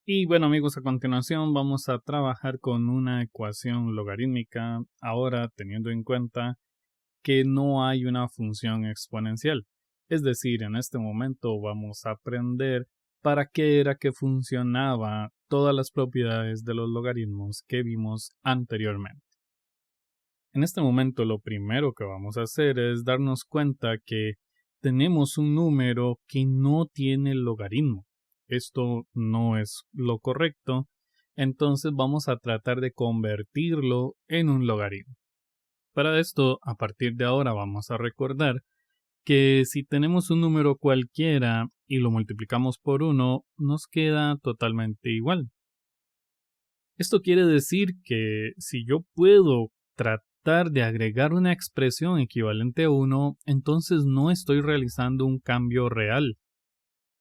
Y bueno amigos, a continuación vamos a trabajar con una ecuación logarítmica, ahora teniendo en cuenta que no hay una función exponencial. Es decir, en este momento vamos a aprender para qué era que funcionaba todas las propiedades de los logaritmos que vimos anteriormente. En este momento lo primero que vamos a hacer es darnos cuenta que tenemos un número que no tiene logaritmo. Esto no es lo correcto, entonces vamos a tratar de convertirlo en un logaritmo. Para esto, a partir de ahora vamos a recordar que si tenemos un número cualquiera y lo multiplicamos por 1, nos queda totalmente igual. Esto quiere decir que si yo puedo tratar de agregar una expresión equivalente a 1, entonces no estoy realizando un cambio real.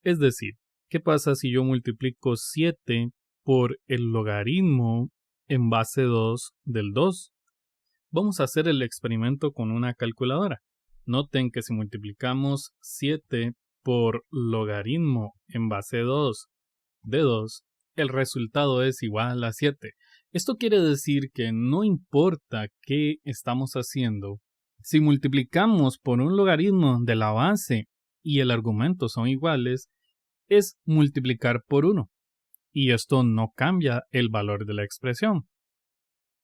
Es decir, ¿qué pasa si yo multiplico 7 por el logaritmo en base 2 del 2? Vamos a hacer el experimento con una calculadora. Noten que si multiplicamos 7 por logaritmo en base 2 de 2, el resultado es igual a 7. Esto quiere decir que no importa qué estamos haciendo, si multiplicamos por un logaritmo de la base y el argumento son iguales, es multiplicar por 1. Y esto no cambia el valor de la expresión.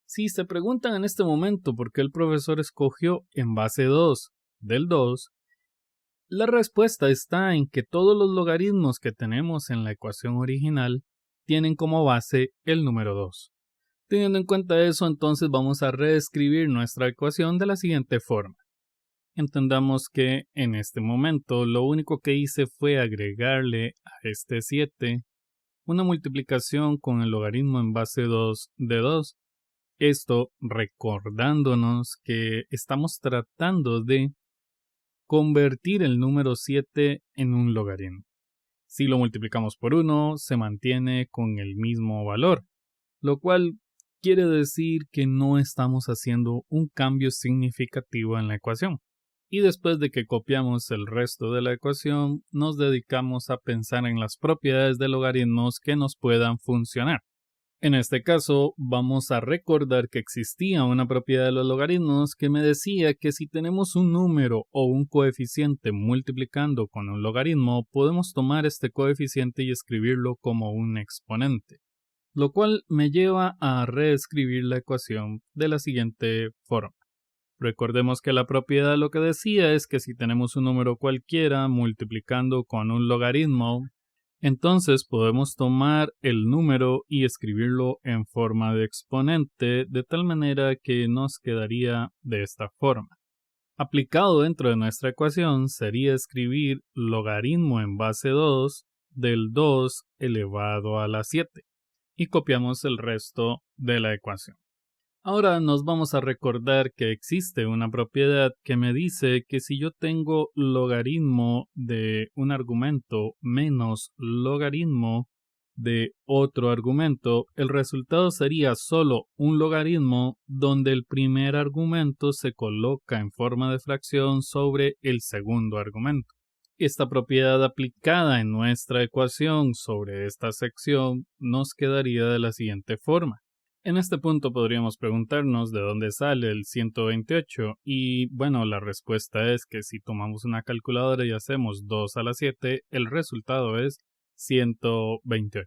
Si se preguntan en este momento por qué el profesor escogió en base 2 del 2, la respuesta está en que todos los logaritmos que tenemos en la ecuación original tienen como base el número 2. Teniendo en cuenta eso, entonces vamos a reescribir nuestra ecuación de la siguiente forma. Entendamos que en este momento lo único que hice fue agregarle a este 7 una multiplicación con el logaritmo en base 2 de 2. Esto recordándonos que estamos tratando de convertir el número 7 en un logaritmo. Si lo multiplicamos por 1, se mantiene con el mismo valor, lo cual quiere decir que no estamos haciendo un cambio significativo en la ecuación. Y después de que copiamos el resto de la ecuación, nos dedicamos a pensar en las propiedades de logaritmos que nos puedan funcionar. En este caso, vamos a recordar que existía una propiedad de los logaritmos que me decía que si tenemos un número o un coeficiente multiplicando con un logaritmo, podemos tomar este coeficiente y escribirlo como un exponente, lo cual me lleva a reescribir la ecuación de la siguiente forma. Recordemos que la propiedad lo que decía es que si tenemos un número cualquiera multiplicando con un logaritmo, entonces podemos tomar el número y escribirlo en forma de exponente de tal manera que nos quedaría de esta forma. Aplicado dentro de nuestra ecuación sería escribir logaritmo en base 2 del 2 elevado a la 7 y copiamos el resto de la ecuación. Ahora nos vamos a recordar que existe una propiedad que me dice que si yo tengo logaritmo de un argumento menos logaritmo de otro argumento, el resultado sería solo un logaritmo donde el primer argumento se coloca en forma de fracción sobre el segundo argumento. Esta propiedad aplicada en nuestra ecuación sobre esta sección nos quedaría de la siguiente forma. En este punto podríamos preguntarnos de dónde sale el 128 y bueno, la respuesta es que si tomamos una calculadora y hacemos 2 a la 7, el resultado es 128.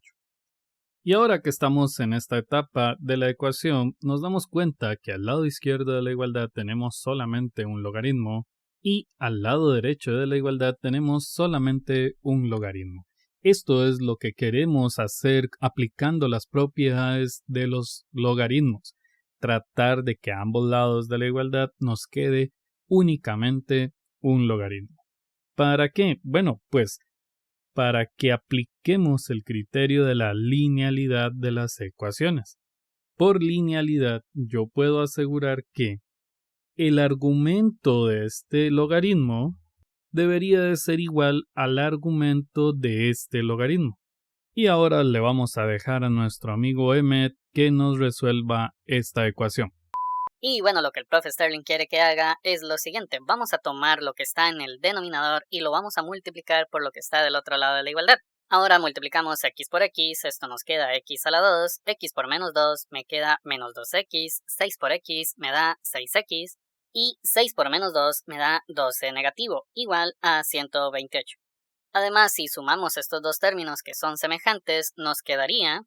Y ahora que estamos en esta etapa de la ecuación, nos damos cuenta que al lado izquierdo de la igualdad tenemos solamente un logaritmo y al lado derecho de la igualdad tenemos solamente un logaritmo. Esto es lo que queremos hacer aplicando las propiedades de los logaritmos. Tratar de que a ambos lados de la igualdad nos quede únicamente un logaritmo. ¿Para qué? Bueno, pues para que apliquemos el criterio de la linealidad de las ecuaciones. Por linealidad, yo puedo asegurar que el argumento de este logaritmo debería de ser igual al argumento de este logaritmo. Y ahora le vamos a dejar a nuestro amigo Emmet que nos resuelva esta ecuación. Y bueno, lo que el profe Sterling quiere que haga es lo siguiente. Vamos a tomar lo que está en el denominador y lo vamos a multiplicar por lo que está del otro lado de la igualdad. Ahora multiplicamos x por x, esto nos queda x a la 2, x por menos 2 me queda menos 2x, 6 por x me da 6x, y 6 por menos 2 me da 12 negativo, igual a 128. Además, si sumamos estos dos términos que son semejantes, nos quedaría,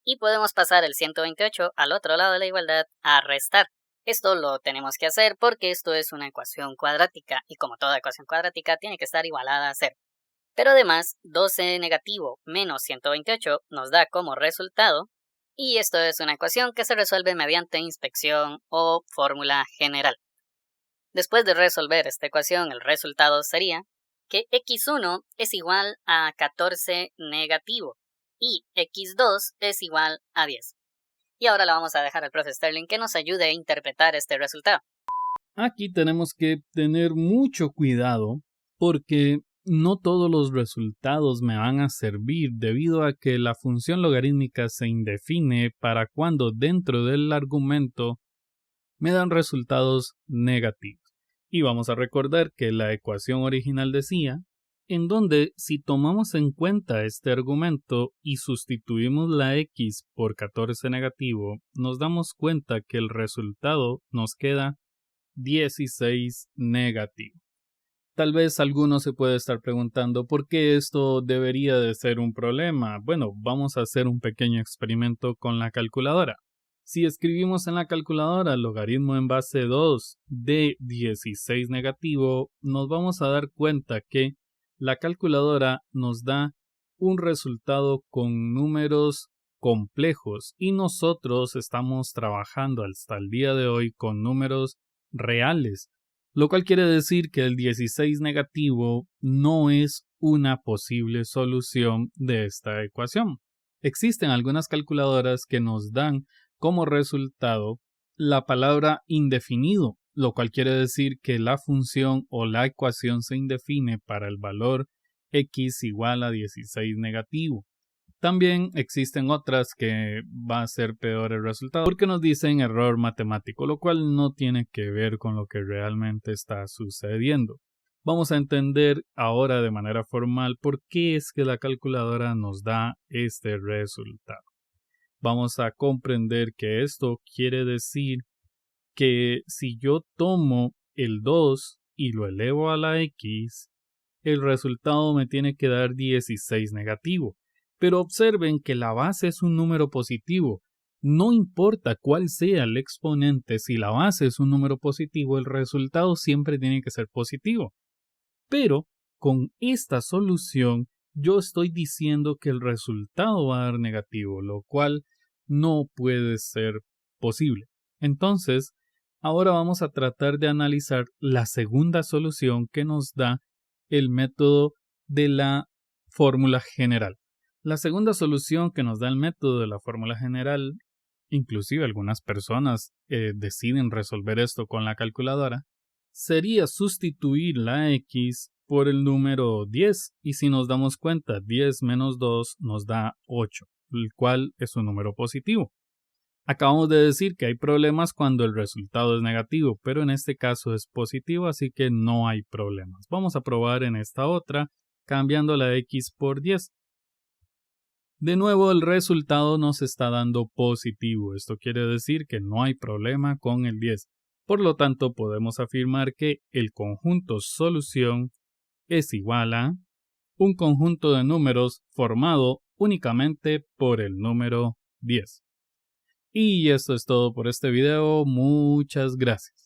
y podemos pasar el 128 al otro lado de la igualdad a restar. Esto lo tenemos que hacer porque esto es una ecuación cuadrática, y como toda ecuación cuadrática tiene que estar igualada a 0. Pero además, 12 negativo menos 128 nos da como resultado, y esto es una ecuación que se resuelve mediante inspección o fórmula general. Después de resolver esta ecuación, el resultado sería que x1 es igual a 14 negativo y x2 es igual a 10. Y ahora le vamos a dejar al profe Sterling que nos ayude a interpretar este resultado. Aquí tenemos que tener mucho cuidado porque no todos los resultados me van a servir debido a que la función logarítmica se indefine para cuando dentro del argumento me dan resultados negativos. Y vamos a recordar que la ecuación original decía, en donde si tomamos en cuenta este argumento y sustituimos la x por 14 negativo, nos damos cuenta que el resultado nos queda 16 negativo. Tal vez alguno se puede estar preguntando por qué esto debería de ser un problema. Bueno, vamos a hacer un pequeño experimento con la calculadora. Si escribimos en la calculadora logaritmo en base 2 de 16 negativo, nos vamos a dar cuenta que la calculadora nos da un resultado con números complejos y nosotros estamos trabajando hasta el día de hoy con números reales, lo cual quiere decir que el 16 negativo no es una posible solución de esta ecuación. Existen algunas calculadoras que nos dan como resultado la palabra indefinido, lo cual quiere decir que la función o la ecuación se indefine para el valor x igual a 16 negativo. También existen otras que va a ser peor el resultado porque nos dicen error matemático, lo cual no tiene que ver con lo que realmente está sucediendo. Vamos a entender ahora de manera formal por qué es que la calculadora nos da este resultado. Vamos a comprender que esto quiere decir que si yo tomo el 2 y lo elevo a la x, el resultado me tiene que dar 16 negativo. Pero observen que la base es un número positivo. No importa cuál sea el exponente, si la base es un número positivo, el resultado siempre tiene que ser positivo. Pero con esta solución yo estoy diciendo que el resultado va a dar negativo, lo cual no puede ser posible. Entonces, ahora vamos a tratar de analizar la segunda solución que nos da el método de la fórmula general. La segunda solución que nos da el método de la fórmula general, inclusive algunas personas deciden resolver esto con la calculadora, sería sustituir la x por el número 10 y si nos damos cuenta 10 menos 2 nos da 8, el cual es un número positivo. Acabamos de decir que hay problemas cuando el resultado es negativo, pero en este caso es positivo, así que no hay problemas. Vamos a probar en esta otra cambiando la x por 10. De nuevo el resultado nos está dando positivo, esto quiere decir que no hay problema con el 10. Por lo tanto podemos afirmar que el conjunto solución es igual a un conjunto de números formado únicamente por el número 10. Y esto es todo por este video, muchas gracias.